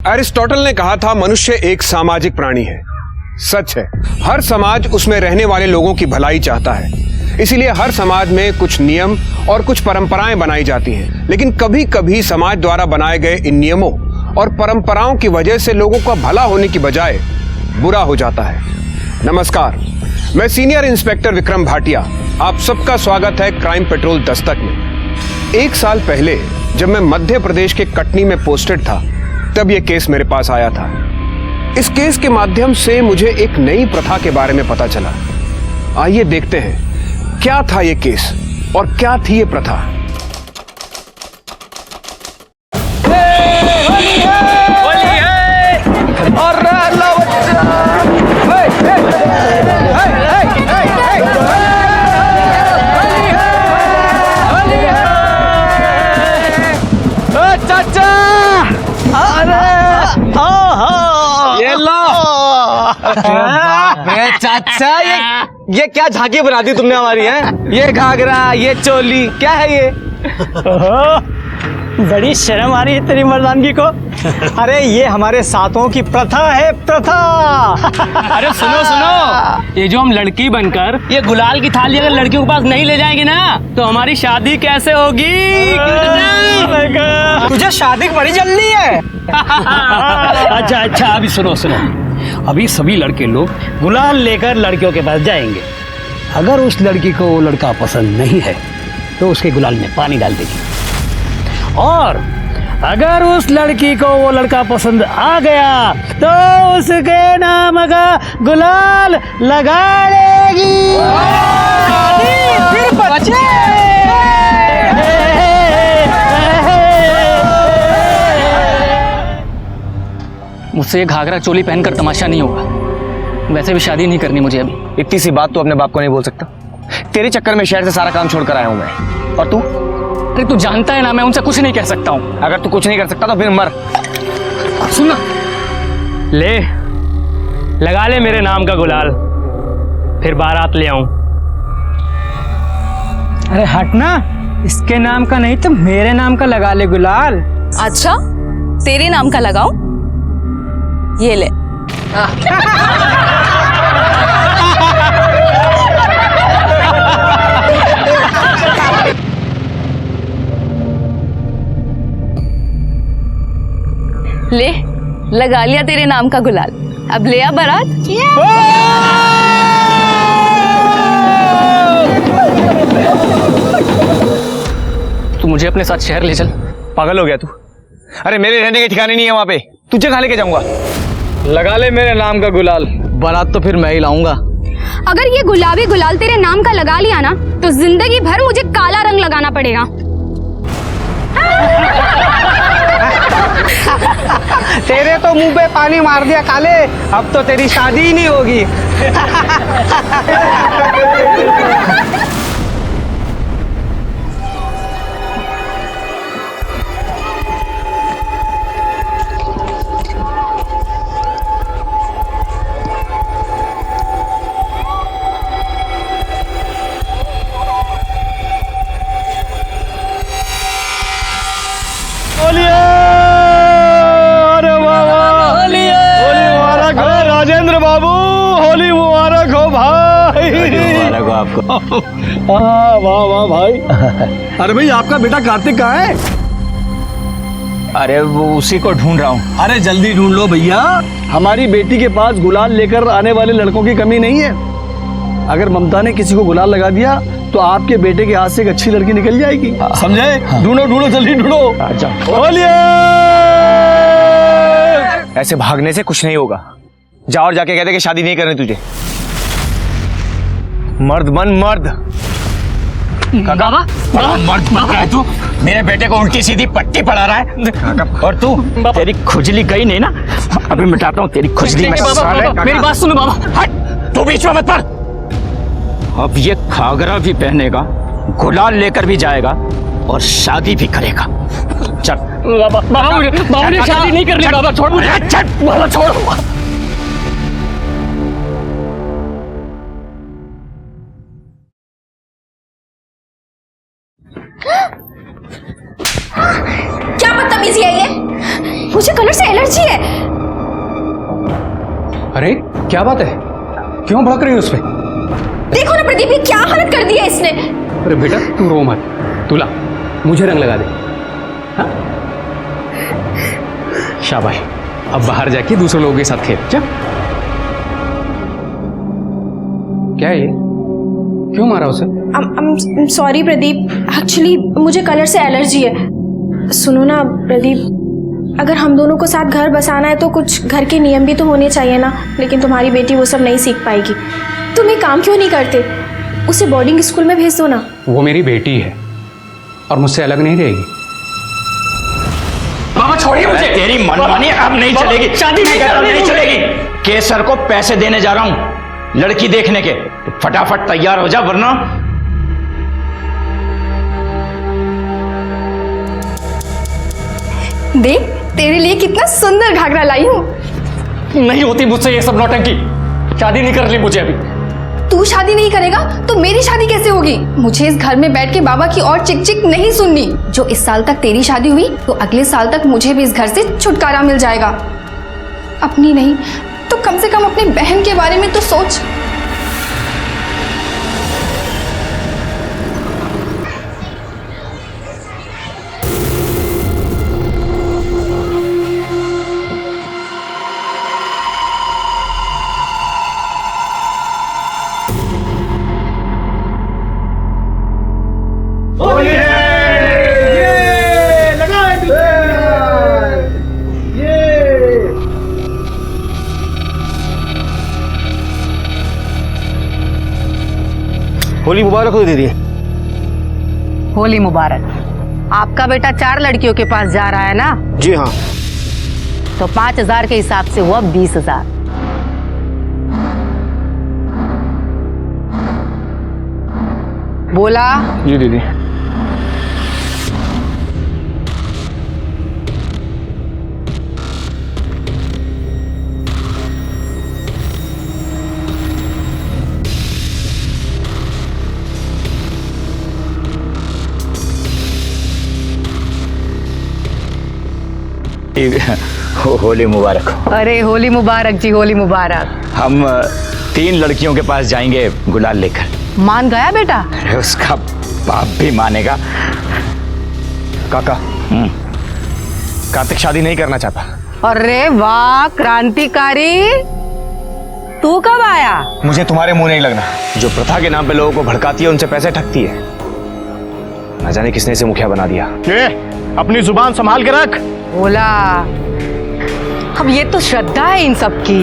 Aristotle ने कहा था मनुष्य एक सामाजिक प्राणी है। सच है, हर समाज उसमें रहने वाले लोगों की भलाई चाहता है। इसीलिए हर समाज में कुछ नियम और कुछ परंपराएं बनाई जाती हैं। लेकिन कभी कभी समाज द्वारा बनाए गए इन नियमों और परंपराओं की वजह से लोगों का भला होने की बजाय बुरा हो जाता है। नमस्कार, मैं सीनियर इंस्पेक्टर विक्रम भाटिया, आप सबका स्वागत है क्राइम पेट्रोल दस्तक में। 1 साल पहले जब मैं मध्य प्रदेश के कटनी में पोस्टेड था, तब यह केस मेरे पास आया था। इस केस के माध्यम से मुझे एक नई प्रथा के बारे में पता चला। आइए देखते हैं क्या था यह केस और क्या थी यह प्रथा। चाचा ये क्या झांकी बना दी तुमने हमारी है? ये घाघरा, ये चोली, क्या है ये? बड़ी शर्म आ रही है तेरी मर्दानगी को। अरे ये हमारे साथों की प्रथा है, प्रथा। अरे सुनो सुनो, ये जो हम लड़की बनकर ये गुलाल की थाली अगर लड़कियों के पास नहीं ले जाएंगे ना, तो हमारी शादी कैसे होगी? तुझे शादी की बड़ी जल्दी है। अच्छा अभी सुनो, अभी सभी लड़के लोग गुलाल लेकर लड़कियों के पास जाएंगे। अगर उस लड़की को वो लड़का पसंद नहीं है तो उसके गुलाल में पानी डाल देगी, और अगर उस लड़की को वो लड़का पसंद आ गया तो उसके नाम का गुलाल लगा लेगी। फिर बच्चे मुझसे घाघरा चोली पहनकर तमाशा नहीं होगा। वैसे भी शादी नहीं करनी मुझे अभी। इतनी सी बात तो अपने बाप को नहीं बोल सकता। तेरे चक्कर में शहर से सारा काम छोड़कर आया हूं मैं। और तू? अरे तू जानता है ना, मैं उनसे कुछ नहीं कह सकता हूँ। अगर तू कुछ नहीं कर सकता तो फिर मर। सुन, ले लगा ले मेरे नाम का गुलाल, फिर बारात ले आऊं। अरे हटना, इसके नाम का नहीं तो मेरे नाम का लगा ले गुलाल। अच्छा, तेरे नाम का लगाऊं? ये ले। ले, लगा लिया तेरे नाम का गुलाल। अब ले आ बारात। तू मुझे अपने साथ शहर ले चल। पागल हो गया तू? अरे मेरे रहने के ठिकाने नहीं है वहां पे, तुझे कहाँ लेके जाऊंगा? लगा ले मेरे नाम का गुलाल, बारात तो फिर मैं ही लाऊंगा। अगर ये गुलाबी गुलाल तेरे नाम का लगा लिया ना, तो जिंदगी भर मुझे काला रंग लगाना पड़ेगा। तेरे तो मुंह पे पानी मार दिया काले, अब तो तेरी शादी ही नहीं होगी। राजेंद्र बाबू, होली मुबारक हो भाई। मुबारक हो आपको। वाह वाह भाई। अरे भाई आपका बेटा कार्तिक कहाँ है? अरे वो उसी को ढूंढ रहा हूँ। अरे जल्दी ढूंढ लो भैया, हमारी बेटी के पास गुलाल लेकर आने वाले लड़कों की कमी नहीं है। अगर ममता ने किसी को गुलाल लगा दिया तो आपके बेटे के हाथ से एक अच्छी लड़की निकल जाएगी। समझे? ढूंढो जल्दी ढूंढो। अच्छा ऐसे भागने से कुछ नहीं होगा। जा और जाके कहते कि शादी नहीं करनी तुझे। मर्द बन मर्द। बाबा, मर्द मत कह तू। मेरे बेटे को उल्टी सीधी पट्टी पढ़ा रहा है। और तू? तेरी खुजली गई नहीं ना, अभी मिटाता हूँ तेरी खुजली। मेरी बात सुनो बाबा। हट, तू बीच में मत पड़। अब ये घाघरा भी पहनेगा, गुलाल लेकर भी जाएगा और शादी भी करेगा। चल बाबा मुझे शादी नहीं करनी। बाबा छोड़ मुझे। बाबा छोड़। क्या बदतमीजी है ये? मुझे कलर से एलर्जी एलर्जी है। अरे क्या बात है, क्यों भड़क रही है उस पे? देखो ना प्रदीप, ये क्या हालत कर दी है इसने। अरे बेटा तू रो मत, तू ला मुझे रंग लगा दे। हाँ? शाबाश, अब बाहर जाके दूसरे लोगों के साथ खेल जा। क्या है ये, क्यों मारा उसे? सॉरी प्रदीप, एक्चुअली मुझे कलर से एलर्जी है। सुनो ना प्रदीप, अगर हम दोनों को साथ घर बसाना है तो कुछ घर के नियम भी तो होने चाहिए ना। लेकिन तुम्हारी बेटी वो सब नहीं सीख पाएगी। तुम एक काम क्यों नहीं करते, उसे बोर्डिंग स्कूल में भेज दो ना। वो मेरी बेटी है और मुझसे अलग नहीं रहेगी। बाबा छोड़िए मुझे। तेरी मनमानी अब नहीं चलेगी, शादी नहीं चलेगी। केसर को पैसे देने जा रहा हूं लड़की देखने के, तो फटाफट तैयार हो जा वरना। देख तेरे लिए कितना सुंदर घाघरा लाई हूँ। नहीं होती मुझसे ये सब नौटंकी, शादी नहीं कर ली मुझे अभी। तू शादी नहीं करेगा तो मेरी शादी कैसे होगी? मुझे इस घर में बैठ के बाबा की और चिक चिक नहीं सुननी। जो इस साल तक तेरी शादी हुई तो अगले साल तक मुझे भी इस घर से छुटकारा मिल जाएगा। अपनी नहीं तो कम से कम अपनी बहन के बारे में तो सोच। होली मुबारक हो दीदी। होली मुबारक। आपका बेटा 4 लड़कियों के पास जा रहा है ना? जी हाँ। तो 5,000 के हिसाब से हुआ 20,000। बोला? जी दीदी। होली मुबारक हो। अरे होली मुबारक जी, होली मुबारक। हम 3 लड़कियों के पास जाएंगे गुलाल लेकर। मान गया बेटा? अरे उसका बाप भी मानेगा। काका, कार्तिक शादी नहीं करना चाहता। अरे वाह क्रांतिकारी, तू कब आया? मुझे तुम्हारे मुंह नहीं लगना। जो प्रथा के नाम पे लोगों को भड़काती है, उनसे पैसे ठगती है। न जाने किसने इसे मुखिया बना दिया। अपनी जुबान संभाल के रख। बोला। अब ये तो श्रद्धा है इन सब की।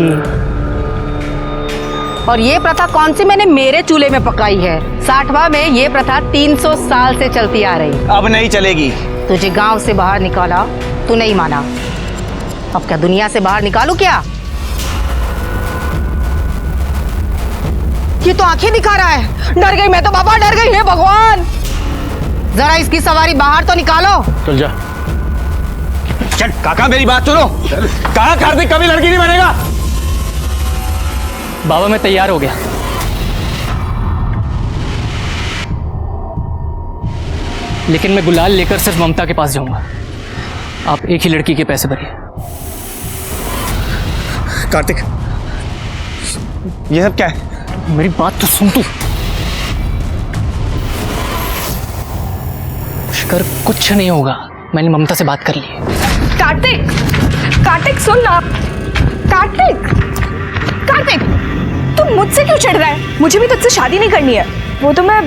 और ये प्रथा कौन सी मैंने मेरे चूल्हे में पकाई है? 60वां में ये प्रथा 300 साल से चलती आ रही। अब नहीं चलेगी। तुझे गांव से बाहर निकाला, तू नहीं माना। अब क्या दुनिया से बाहर निकालू क्या? ये तो आंखें दिखा रहा है। डर गई मैं तो बाबा, डर गई। हे भगवान, जरा इसकी सवारी बाहर तो निकालो। चल जा। चल काका, मेरी बात सुनो। कहा कार्तिक कभी लड़की नहीं बनेगा। बाबा मैं तैयार हो गया। लेकिन मैं गुलाल लेकर सिर्फ ममता के पास जाऊंगा। आप एक ही लड़की के पैसे भरिए। कार्तिक, यह क्या है? मेरी बात तो सुन तू। शिकर कुछ नहीं होगा, मैंने ममता से बात कर ली है। कार्तिक, कार्तिक सुन ना। कार्तिक, कार्तिक, तू मुझसे क्यों चिढ़ रहा है? मुझे भी तुझसे शादी नहीं करनी है। वो तो मैं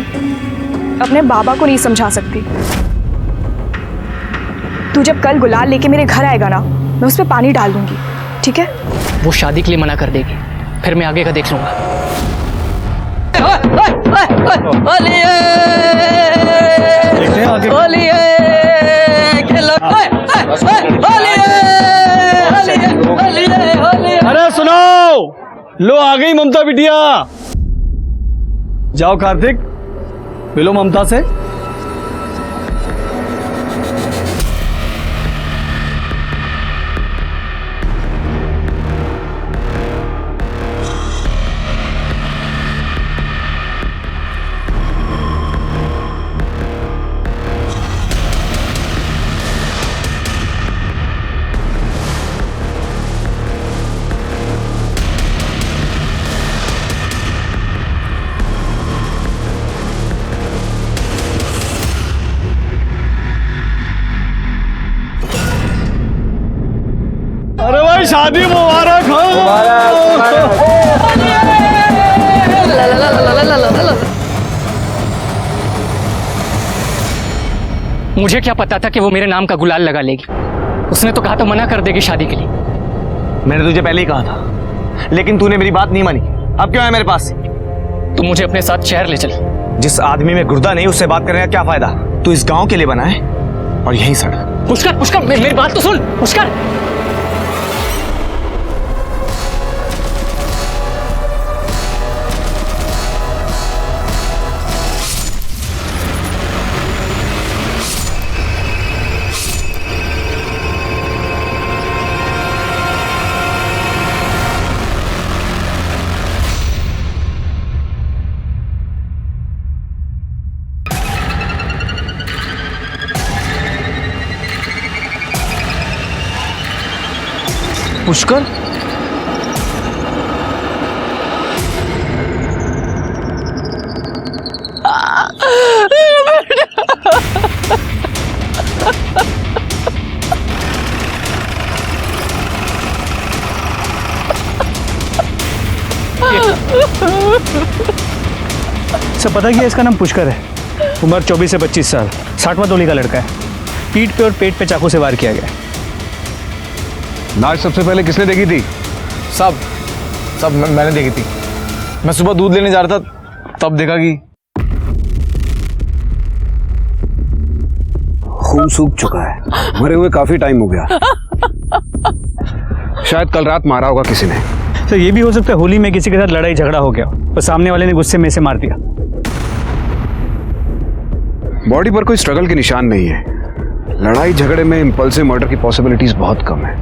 अपने बाबा को नहीं समझा सकती। तू जब कल गुलाल लेके मेरे घर आएगा ना, मैं उस पर पानी डाल दूंगी, ठीक है? वो शादी के लिए मना कर देगी, फिर मैं आगे का देख लूंगा। अरे सुनो, लो आ गई ममता बिटिया। जाओ कार्तिक, मिलो ममता से। भाई शादी मुबारक हो। मुझे क्या पता था कि वो मेरे नाम का गुलाल लगा लेगी। उसने तो कहा तो मना कर देगी शादी के लिए। मैंने तुझे पहले ही कहा था, लेकिन तूने मेरी बात नहीं मानी। अब क्यों है मेरे पास? तुम मुझे अपने साथ शहर ले चल। जिस आदमी में गुर्दा नहीं उससे बात करने का क्या फायदा? तू इस गांव के लिए बना है और यहीं सड़। पुष्कर, पुष्कर, मेरी बात तो सुन। पुष्कर, पुष्कर, सब पता किया, इसका नाम पुष्कर है। उम्र 24 से 25 साल, 60वां तोली का लड़का है। पीठ पे और पेट पे चाकू से वार किया गया। लाश सबसे पहले किसने देखी थी? सब मैंने देखी थी। मैं सुबह दूध लेने जा रहा था, तब देखा कि खून सूख चुका है, मरे हुए काफी टाइम हो गया। शायद कल रात मारा होगा किसी ने। तो ये भी हो सकता है होली में किसी के साथ लड़ाई झगड़ा हो गया और सामने वाले ने गुस्से में से मार दिया। बॉडी पर कोई स्ट्रगल के निशान नहीं है। लड़ाई झगड़े में इंपल्सिव मर्डर की पॉसिबिलिटीज बहुत कम है।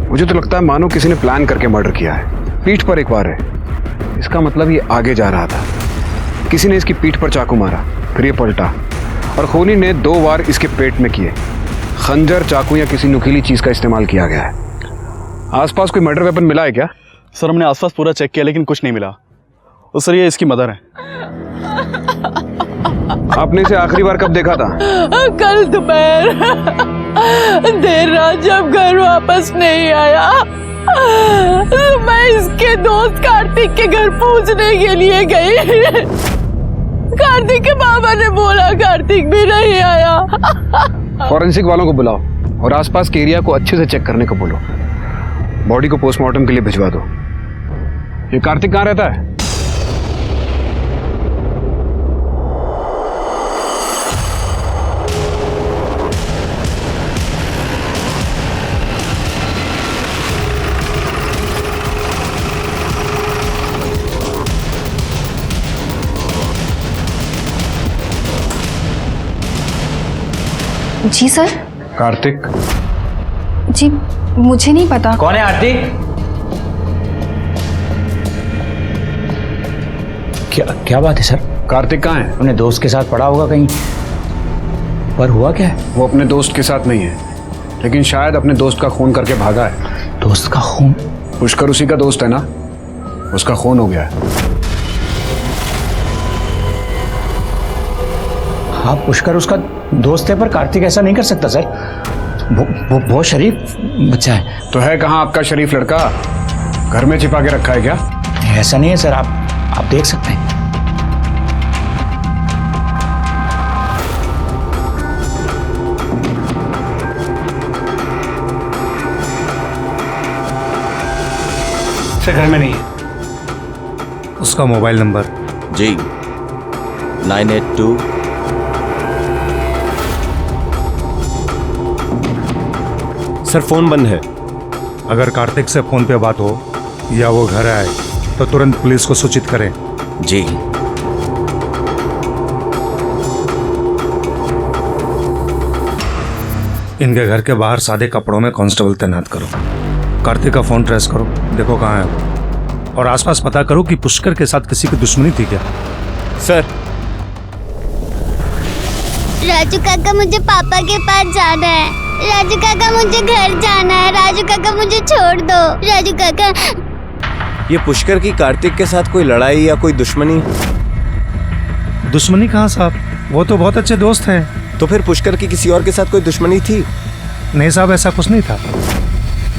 मुझे तो लगता है मानो किसी ने प्लान करके मर्डर किया है। पीठ पर एक बार है, इसका मतलब ये आगे जा रहा था। किसी ने इसकी पीठ पर चाकू मारा, फिर ये पलटा और खूनी ने 2 वार इसके पेट में किए। खंजर, चाकू या किसी नुकीली चीज का इस्तेमाल किया गया है। आसपास कोई मर्डर वेपन मिला है क्या? सर, हमने आसपास पूरा चेक किया लेकिन कुछ नहीं मिला। और सर, ये इसकी मदर है। आपने इसे आखिरी बार कब देखा था? कल दोपहर देर रात जब घर वापस नहीं आया तो मैं इसके दोस्त कार्तिक के घर पूछने के लिए गई। कार्तिक के बाबा ने बोला कार्तिक भी नहीं आया। फॉरेंसिक वालों को बुलाओ और आसपास के एरिया को अच्छे से चेक करने को बोलो। बॉडी को पोस्टमार्टम के लिए भिजवा दो। ये कार्तिक कहाँ रहता है? जी सर। कार्तिक? जी मुझे नहीं पता। कौन है आरती? क्या बात है सर? कार्तिक कहाँ है? अपने दोस्त के साथ पड़ा होगा कहीं। पर हुआ क्या है? वो अपने दोस्त के साथ नहीं है, लेकिन शायद अपने दोस्त का खून करके भागा है। दोस्त का खून? पुष्कर उसी का दोस्त है ना, उसका खून हो गया है। हाँ, पुष्कर उसका दोस्त है, पर कार्तिक ऐसा नहीं कर सकता सर। वो बहुत शरीफ बच्चा है। तो है कहाँ आपका शरीफ लड़का? घर में छिपा के रखा है क्या? ऐसा नहीं है सर, आप देख सकते हैं। सर, घर में नहीं है। उसका मोबाइल नंबर? जी 982। सर, फोन बंद है। अगर कार्तिक से फोन पे बात हो या वो घर आए तो तुरंत पुलिस को सूचित करें। जी। इनके घर के बाहर सादे कपड़ों में कांस्टेबल तैनात करो। कार्तिक का फोन ट्रेस करो, देखो कहाँ है, और आसपास पता करो कि पुष्कर के साथ किसी की दुश्मनी थी क्या। सर। राजू काका, मुझे पापा के पास जाना है। राजू काका, मुझे घर जाना है। राजू काका, मुझे छोड़ दो। राजू काका। ये पुष्कर की कार्तिक के साथ कोई लड़ाई या कोई दुश्मनी? दुश्मनी कहाँ साहब, वो तो बहुत अच्छे दोस्त हैं। तो फिर पुष्कर की किसी और के साथ कोई दुश्मनी थी? नहीं साहब, ऐसा कुछ नहीं था।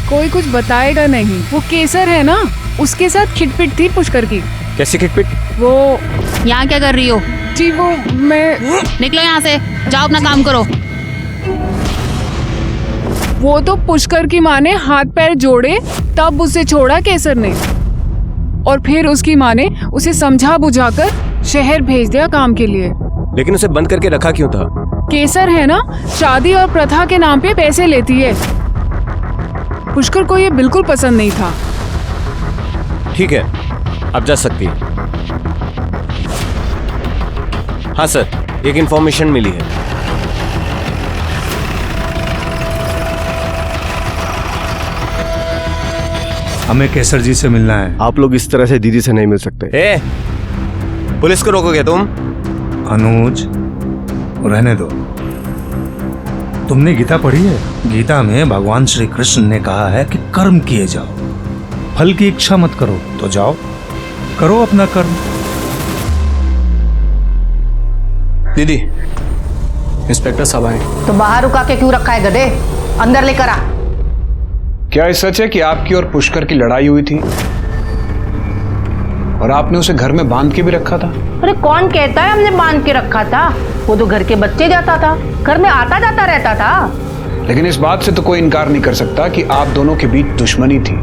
कोई कुछ बताएगा नहीं। वो केसर है ना, उसके साथ खिटपिट थी पुष्कर की। कैसी खिटपिट? वो यहाँ क्या कर रही हो? जी वो मैं निकलो यहाँ से, जाओ अपना काम करो। वो तो पुष्कर की माँ ने हाथ पैर जोड़े तब उसे छोड़ा केसर ने, और फिर उसकी माँ ने उसे समझा बुझाकर शहर भेज दिया काम के लिए। लेकिन उसे बंद करके रखा क्यों था? केसर है ना, शादी और प्रथा के नाम पे पैसे लेती है। पुष्कर को ये बिल्कुल पसंद नहीं था। ठीक है, अब जा सकती है। हाँ सर, एक इंफॉर्मेशन मिली है। हमें केसर जी से मिलना है। आप लोग इस तरह से दीदी से नहीं मिल सकते। ए, पुलिस को रोकोगे तुम? अनुज, रहने दो। तुमने गीता पढ़ी है? गीता में भगवान श्री कृष्ण ने कहा है कि कर्म किए जाओ, फल की इच्छा मत करो। तो जाओ, करो अपना कर्म। दीदी, इंस्पेक्टर साहब आए। तो बाहर रुका के क्यों रखा है गधे? अंदर लेकर आ। क्या ये सच है कि आपकी और पुष्कर की लड़ाई हुई थी और आपने उसे घर में बांध के भी रखा था? अरे कौन कहता है हमने बांध के रखा था? वो तो घर के बच्चे जाता था, घर में आता जाता रहता था। लेकिन इस बात से तो कोई इनकार नहीं कर सकता कि आप दोनों के बीच दुश्मनी थी।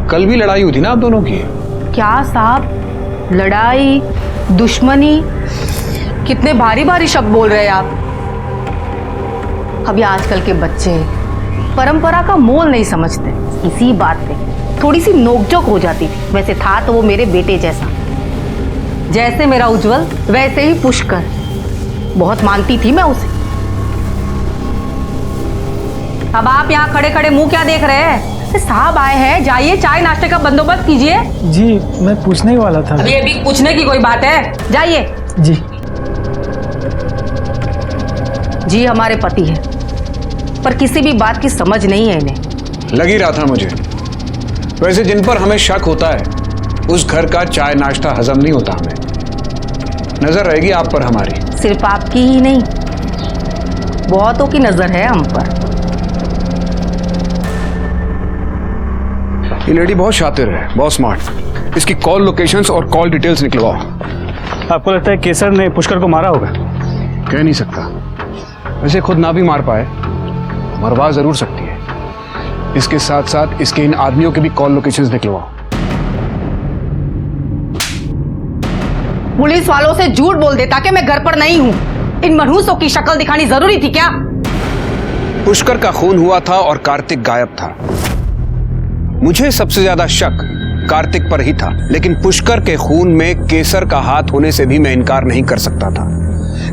कल भी लड़ाई हुई थी ना आप दोनों की? क्या साहब, लड़ाई, दुश्मनी, कितने भारी भारी शब्द बोल रहे हैं आप। अभी आजकल के बच्चे परंपरा का मोल नहीं समझते। इसी बात पे थोड़ी सी नोकझोंक हो जाती थी। वैसे था तो वो मेरे बेटे जैसा, जैसे मेरा उज्जवल वैसे ही पुष्कर। बहुत मानती थी मैं उसे। अब आप यहाँ खड़े खड़े मुंह क्या देख रहे हैं? साहब आए हैं, जाइए चाय नाश्ते का बंदोबस्त कीजिए। जी मैं पूछने ही वाला था। अभी अभी पूछने की कोई बात है? जाइए। जी जी हमारे पति है, पर किसी भी बात की समझ नहीं है इन्हें। लग ही रहा था मुझे। वैसे जिन पर हमें शक होता है उस घर का चाय नाश्ता हजम नहीं होता हमें। नजर रहेगी आप पर हमारी। सिर्फ आपकी ही नहीं, बहुतों की नजर है हम पर। ये लेडी बहुत शातिर है, बहुत स्मार्ट। इसकी कॉल लोकेशंस और कॉल डिटेल्स निकलवाओ। आपको लगता है केसर ने पुष्कर को मारा होगा? कह नहीं सकता। वैसे खुद ना भी मार पाए, मरवा जरूर सकती है। इसके साथ साथ इसके इन आदमियों के भी कॉल लोकेशंस निकलवाओ। पुलिस वालों से झूठ बोल देता कि मैं घर पर नहीं हूँ। इन मनहूसों की शक्ल दिखानी जरूरी थी क्या? पुष्कर का खून हुआ था और कार्तिक गायब था। मुझे सबसे ज्यादा शक कार्तिक पर ही था, लेकिन पुष्कर के खून में केसर का हाथ होने से भी मैं इनकार नहीं कर सकता था।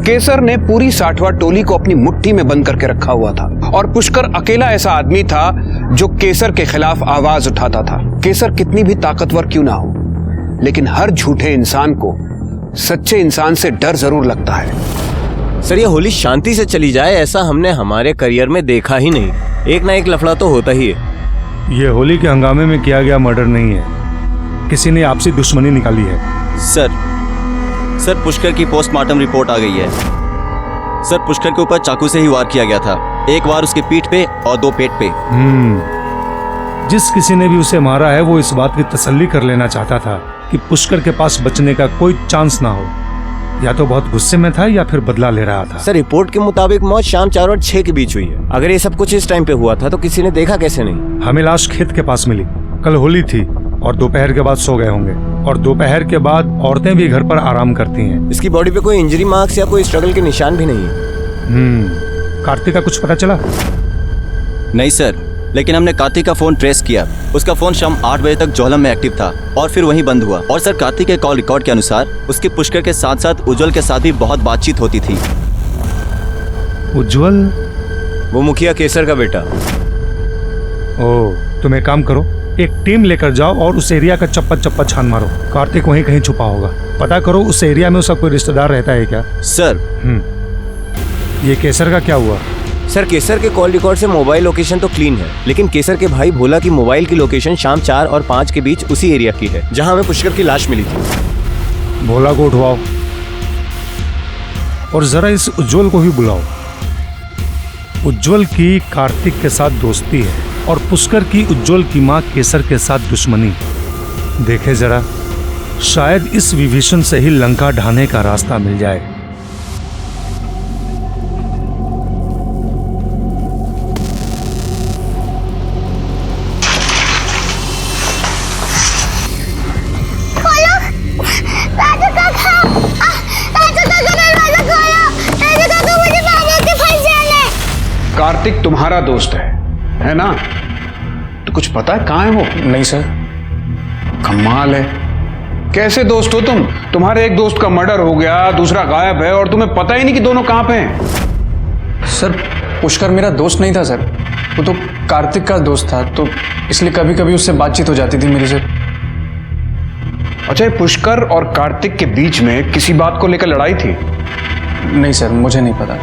केसर ने पूरी 60वां टोली को अपनी मुट्ठी में बंद करके रखा हुआ था और पुष्कर अकेला ऐसा आदमी था जो केसर के खिलाफ आवाज उठाता था। केसर कितनी भी ताकतवर क्यों ना हो, लेकिन हर झूठे इंसान को सच्चे इंसान से डर जरूर लगता है। सर, ये होली शांति से चली जाए ऐसा हमने हमारे करियर में देखा ही नहीं। एक ना एक लफड़ा तो होता ही है। ये होली के हंगामे में किया गया मर्डर नहीं है, किसी ने आपसी दुश्मनी निकाली है। सर पुष्कर की पोस्टमार्टम रिपोर्ट आ गई है। सर, पुष्कर के ऊपर चाकू से ही वार किया गया था। एक वार उसके पीठ पे और 2 पेट पे। जिस किसी ने भी उसे मारा है वो इस बात की तसल्ली कर लेना चाहता था कि पुष्कर के पास बचने का कोई चांस ना हो। या तो बहुत गुस्से में था या फिर बदला ले रहा था। सर, रिपोर्ट के मुताबिक मौत शाम 4 और 6 के बीच हुई है। अगर ये सब कुछ इस टाइम पे हुआ था तो किसी ने देखा कैसे नहीं? हमें लाश खेत के पास मिली। कल होली थी और दोपहर के बाद सो गए होंगे, और दोपहर के बाद औरतें भी घर पर आराम करती हैं। इसकी बॉडी पे कोई इंजरी मार्क्स या कोई स्ट्रगल के निशान भी नहीं है। कार्तिक का कुछ पता चला? नहीं सर, लेकिन हमने कार्तिक का फोन ट्रेस किया। उसका फोन शाम 8 बजे तक जोलम में एक्टिव था और फिर वहीं बंद हुआ। और सर, कार्तिक के कॉल रिकॉर्ड के अनुसार उसके पुष्कर के साथ साथ उज्जवल के साथ भी बहुत बातचीत होती थी। उज्जवल? वो मुखिया केसर का बेटा। ओह, तुम एक काम करो, एक टीम लेकर जाओ और उस एरिया का चप्पा छान मारो। कार्तिक वहीं कहीं छुपा होगा। पता करो उस एरिया में उसका कोई रिश्तेदार रहता है क्या? सर। ये केसर का क्या हुआ? सर, केसर के कॉल रिकॉर्ड से मोबाइल लोकेशन तो क्लीन है, लेकिन केसर के भाई भोला की मोबाइल की लोकेशन शाम 4 और 5 के बीच उसी एरिया की है जहां हमें पुष्कर की लाश मिली थी। भोला को उठवाओ और जरा इस उज्जवल को भी बुलाओ। उज्जवल की कार्तिक के साथ दोस्ती है और पुष्कर की उज्जवल की मां केसर के साथ दुश्मनी। देखे जरा, शायद इस विभीषण से ही लंका ढाने का रास्ता मिल जाए। कार्तिक तुम्हारा दोस्त है ना? तो कुछ पता है कहाँ है वो? नहीं सर। कमाल है, कैसे दोस्त हो तुम? तुम्हारे एक दोस्त का मर्डर हो गया, दूसरा गायब है और तुम्हें पता ही नहीं कि दोनों कहाँ पे हैं। सर पुष्कर मेरा दोस्त नहीं था सर, वो तो कार्तिक का दोस्त था, तो इसलिए कभी कभी उससे बातचीत हो जाती थी मेरी सर। अच्छा, ये पुष्कर और कार्तिक के बीच में किसी बात को लेकर लड़ाई थी? नहीं सर, मुझे नहीं पता।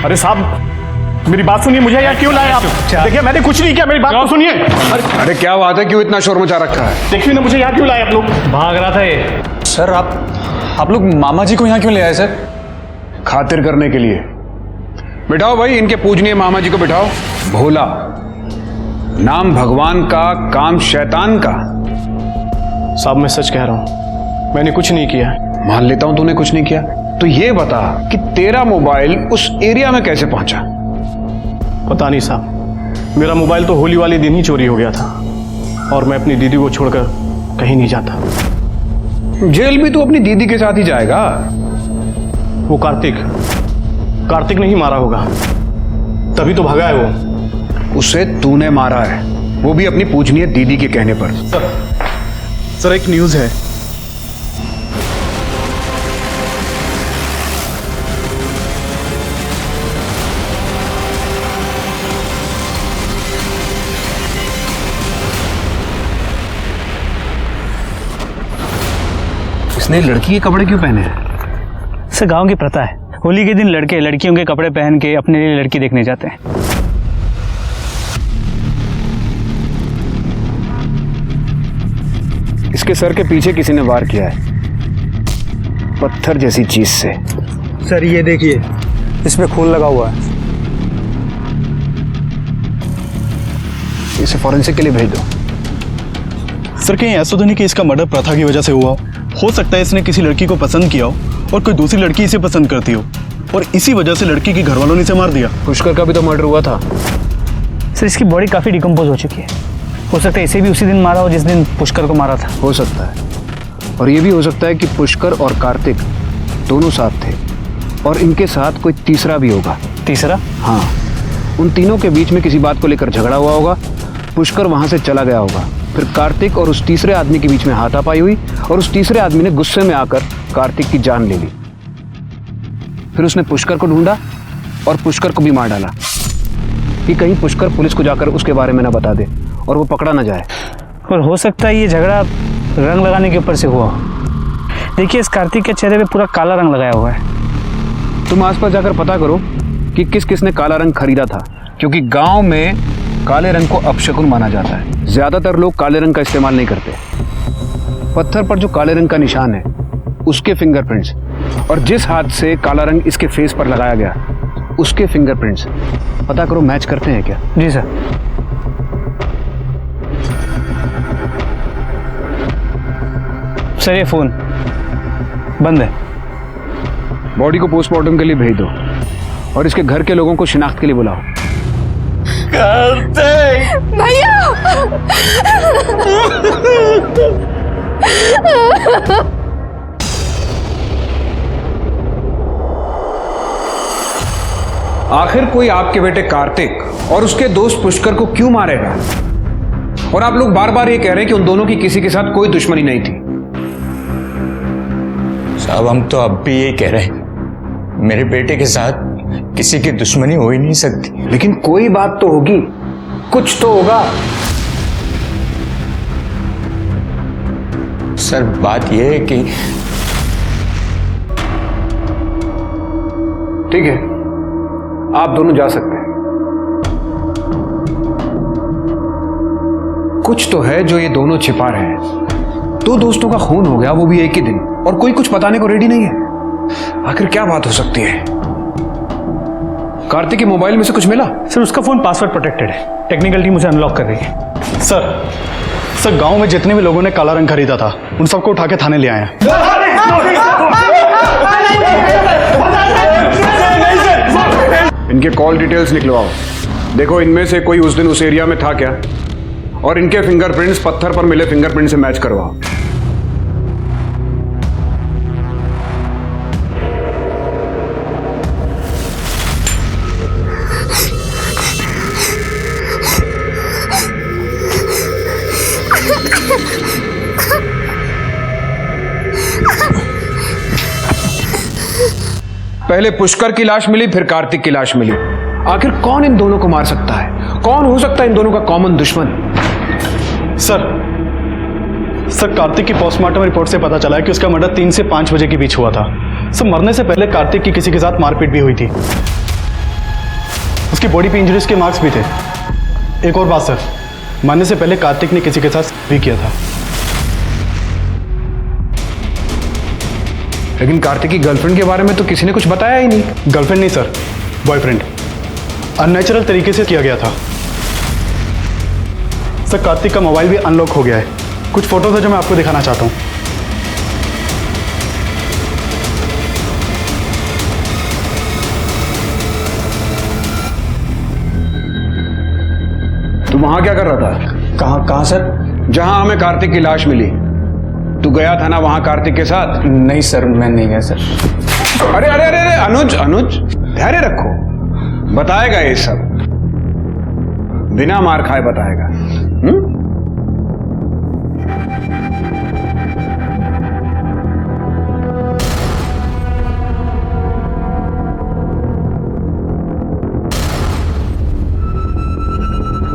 अरे साहब मेरी बात सुनिए, मुझे यहाँ क्यों लाए आप? देखिए मैंने कुछ नहीं किया, मेरी बात तो सुनिए। अरे क्या बात है, क्यों इतना शोर मचा रखा है? देखिए ना, मुझे यहाँ क्यों लाए आप लोग? भाग रहा था ये। सर आप लोग मामा जी को यहाँ क्यों ले आए सर? खातिर करने के लिए। बिठाओ भाई, इनके पूजनीय मामा जी को बिठाओ। भोला नाम भगवान का, काम शैतान का। साहब मैं सच कह रहा हूँ, मैंने कुछ नहीं किया। मान लेता हूं तूने कुछ नहीं किया, तो ये बता कि तेरा मोबाइल उस एरिया में कैसे पहुंचा? पता नहीं साहब, मेरा मोबाइल तो होली वाले दिन ही चोरी हो गया था और मैं अपनी दीदी को छोड़कर कहीं नहीं जाता। जेल भी तू अपनी दीदी के साथ ही जाएगा? वो कार्तिक ने ही मारा होगा, तभी तो भागा है वो। उसे तूने मारा है, वो भी अपनी पूजनीय दीदी के कहने पर। सर एक न्यूज़ है। इसने लड़की के कपड़े क्यों पहने हैं? सर गांव की प्रथा है, होली के दिन लड़के लड़कियों के कपड़े पहन के अपने लिए लड़की देखने जाते हैं। इसके सर के पीछे किसी ने वार किया है, पत्थर जैसी चीज से। सर ये देखिए, इसमें खून लगा हुआ है। इसे फॉरेंसिक के लिए भेज दो। सर कहीं ऐसा तो नहीं कि इसका मर्डर प्रथा की वजह से हुआ हो सकता है इसने किसी लड़की को पसंद किया हो और कोई दूसरी लड़की इसे पसंद करती हो और इसी वजह से लड़की के घर वालों ने इसे मार दिया। पुष्कर का भी तो मर्डर हुआ था। सर इसकी बॉडी काफी डिकम्पोज हो चुकी है, हो सकता है इसे भी उसी दिन मारा हो जिस दिन पुष्कर को मारा था। हो सकता है, और ये भी हो सकता है कि पुष्कर और कार्तिक दोनों साथ थे और इनके साथ कोई तीसरा भी होगा। तीसरा? हाँ, उन तीनों के बीच में किसी बात को लेकर झगड़ा हुआ होगा, पुष्कर वहां से चला गया होगा, फिर कार्तिक और उस तीसरे आदमी के बीच में हाथापाई हुई और उस तीसरे आदमी ने गुस्से में आकर कार्तिक की जान ले ली। फिर उसने पुष्कर को ढूंढा और पुष्कर को भी मार डाला कि कहीं पुष्कर पुलिस को जाकर उसके बारे में ना बता दे और वो पकड़ा ना जाए। और हो सकता है ये झगड़ा रंग लगाने के ऊपर से हुआ। देखिए इस कार्तिक के चेहरे पे पूरा काला रंग लगाया हुआ है। तुम आसपास जाकर पता करो कि किस किसने काला रंग खरीदा था, क्योंकि गांव में काले रंग को अपशकुन माना जाता है। ज्यादातर लोग काले रंग का इस्तेमाल नहीं करते। पत्थर पर जो काले रंग का निशान है उसके फिंगरप्रिंट्स और जिस हाथ से काला रंग इसके फेस पर लगाया गया उसके फिंगरप्रिंट्स पता करो मैच करते हैं क्या? जी सर। सर ये फोन बंद है। बॉडी को पोस्टमार्टम के लिए भेज दो और इसके घर के लोगों को शिनाख्त के लिए बुलाओ। भैया आखिर कोई आपके बेटे कार्तिक और उसके दोस्त पुष्कर को क्यों मारेगा? और आप लोग बार बार ये कह रहे हैं कि उन दोनों की किसी के साथ कोई दुश्मनी नहीं थी। साहब हम तो अब भी यही कह रहे हैं, मेरे बेटे के साथ किसी की दुश्मनी हो ही नहीं सकती। लेकिन कोई बात तो होगी, कुछ तो होगा। सर बात यह है कि ठीक है, आप दोनों जा सकते हैं। कुछ तो है जो ये दोनों छिपा रहे हैं। दो दोस्तों का खून हो गया, वो भी एक ही दिन, और कोई कुछ बताने को रेडी नहीं है। आखिर क्या बात हो सकती है? कार्तिक के मोबाइल में से कुछ मिला? सर उसका फोन पासवर्ड प्रोटेक्टेड है, टेक्निकल टीम उसे अनलॉक कर रही है। सर गांव में जितने भी लोगों ने काला रंग खरीदा था उन सबको उठा के थाने ले आए हैं। इनके कॉल डिटेल्स निकलवाओ। देखो इनमें से कोई उस दिन उस एरिया में था क्या, और इनके फिंगरप्रिंट्स पत्थर पर मिले फिंगरप्रिंट से मैच करवाओ। पहले पुष्कर की लाश मिली, फिर कार्तिक की लाश मिली। आखिर कौन इन दोनों को मार सकता है? कौन हो सकता है इन दोनों का कॉमन दुश्मन? सर कार्तिक की पोस्टमार्टम रिपोर्ट से पता चला है कि उसका मर्डर 3 से 5 बजे के बीच हुआ था। सर मरने से पहले कार्तिक की किसी के साथ मारपीट भी हुई थी। उसकी बॉडी पे इंजरीज के मार्क्स भी थे। एक और बात सर, मरने से पहले कार्तिक ने किसी के साथ भी किया था। लेकिन कार्तिक की गर्लफ्रेंड के बारे में तो किसी ने कुछ बताया ही नहीं। गर्लफ्रेंड नहीं सर, बॉयफ्रेंड। अननेचुरल तरीके से किया गया था। सर कार्तिक का मोबाइल भी अनलॉक हो गया है। कुछ फोटोज है जो मैं आपको दिखाना चाहता हूँ। तू वहां क्या कर रहा था? कहाँ सर? जहां हमें कार्तिक की लाश मिली। तू गया था ना वहां कार्तिक के साथ? नहीं सर, मैं नहीं गया सर। अरे अरे अरे अरे अनुज धैर्य रखो, बताएगा ये सब, बिना मार खाए बताएगा।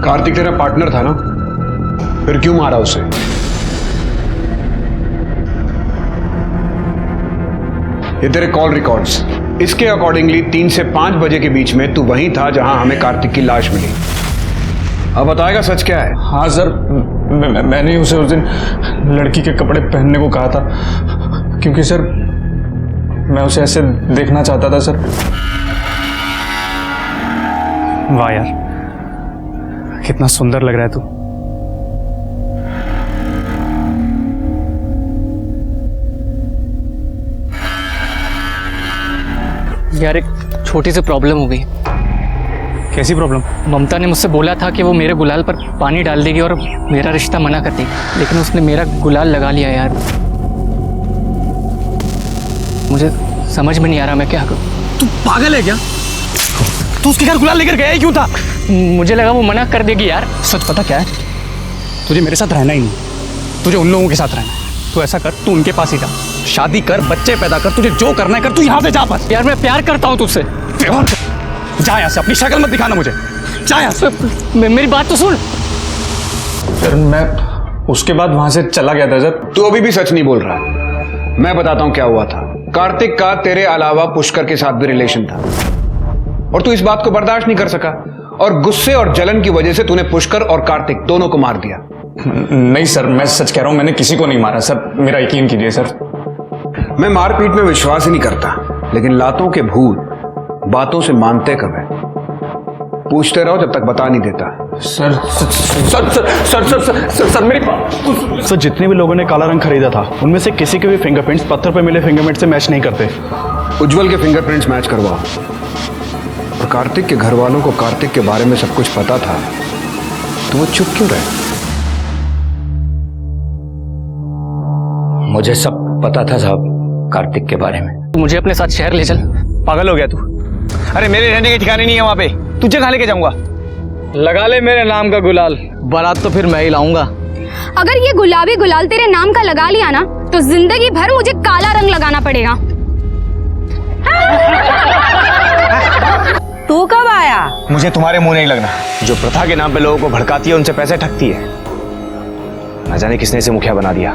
कार्तिक तेरा पार्टनर था ना, फिर क्यों मारा उसे? ये तेरे कॉल रिकॉर्ड्स, इसके अकॉर्डिंगली 3 से 5 बजे के बीच में तू वहीं था जहां हमें कार्तिक की लाश मिली। अब बताएगा सच क्या है? हाँ सर, मैंने उसे उस दिन लड़की के कपड़े पहनने को कहा था, क्योंकि सर मैं उसे ऐसे देखना चाहता था सर। वाह यार, कितना सुंदर लग रहा है तू। यार एक छोटी सी प्रॉब्लम हो गई। कैसी प्रॉब्लम? ममता ने मुझसे बोला था कि वो मेरे गुलाल पर पानी डाल देगी और मेरा रिश्ता मना कर देगी, लेकिन उसने मेरा गुलाल लगा लिया यार। मुझे समझ में नहीं आ रहा मैं क्या करूं। तू पागल है क्या? तू उसके घर गुलाल लेकर गया ही क्यों था? मुझे लगा वो मना कर देगी यार। सच पता क्या है? तुझे मेरे साथ रहना ही नहीं, तुझे उन लोगों के साथ रहना है। तू ऐसा कर, तू उनके पास ही जा, शादी कर, बच्चे पैदा कर, तुझे जो करना है कर, तू यहाँ से जा बस। यार मैं प्यार करता हूँ तुझसे। जा यहाँ से, अपनी शक्ल मत दिखाना मुझे, जा यहाँ से। मेरी बात तो सुन। सर मैं उसके बाद वहां से चला गया था सर। तू अभी भी सच नहीं बोल रहा। मैं बताता हूं क्या हुआ था। कार्तिक का तेरे अलावा पुष्कर के साथ भी रिलेशन था और तू इस बात को बर्दाश्त नहीं कर सका और गुस्से और जलन की वजह से तूने पुष्कर और कार्तिक दोनों को मार दिया। नहीं सर, मैं सच कह रहा हूं, मैंने किसी को नहीं मारा सर, मेरा यकीन कीजिए सर। मैं मारपीट में विश्वास ही नहीं करता, लेकिन लातों के भूत बातों से मानते कब है? पूछते रहो जब तक बता नहीं देता। Sir sir sir sir sir sir sir, sir, sir मेरी बात। सर जितने भी लोगों ने काला रंग खरीदा था उनमें से किसी के भी फिंगरप्रिंट्स पत्थर पर मिले फिंगरप्रिंट से मैच नहीं करते। उज्जवल के फिंगरप्रिंट्स मैच करवाओ। और कार्तिक के घर वालों को कार्तिक के बारे में सब कुछ पता था, तो वो चुप क्यों रहे? मुझे सब पता था साहब कार्तिक के बारे में। तू मुझे अपने साथ शहर ले चल। पागल हो गया तू? अरे मेरे रहने के ठिकाने नहीं है वहां पे, तुझे कहां लेके जाऊंगा? लगा ले मेरे नाम का गुलाल, बारात तो फिर मैं ही लाऊंगा। अगर ये गुलाबी गुलाल तेरे नाम का लगा लिया ना, तो जिंदगी भर मुझे काला रंग लगाना पड़ेगा। तू कब आया? मुझे तुम्हारे मुंह नहीं लगना। जो प्रथा के नाम पे लोगों को भड़काती है, उनसे पैसे ठगती है, न जाने किसने इसे मुखिया बना दिया।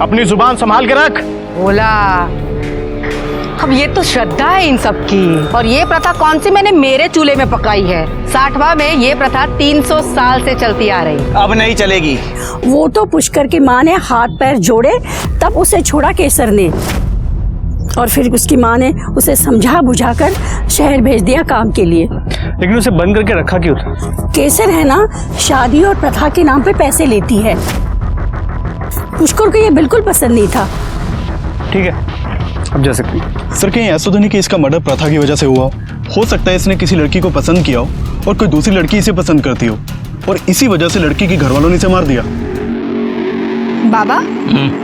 अपनी जुबान संभाल के रख। बोला अब ये तो श्रद्धा है इन सब की, और ये प्रथा कौन सी मैंने मेरे चूल्हे में पकाई है। 60वां में ये प्रथा 300 साल से चलती आ रही। अब नहीं चलेगी। वो तो पुष्कर की माँ ने हाथ पैर जोड़े तब उसे छोड़ा केसर ने। और फिर उसकी माँ ने उसे समझा बुझाकर शहर भेज दिया काम के लिए। लेकिन उसे बंद करके रखा क्यों था? केसर है ना, शादी और प्रथा के नाम पे पैसे लेती है। पुष्कर को ये बिल्कुल पसंद नहीं था। ठीक है, अब जा सकते हैं। सर कहीं ऐसा तो नहीं कि इसका मर्डर प्रथा की वजह से हुआ हो सकता है इसने किसी लड़की को पसंद किया हो और कोई दूसरी लड़की इसे पसंद करती हो और इसी वजह से लड़की के घर वालों ने इसे मार दिया। बाबा,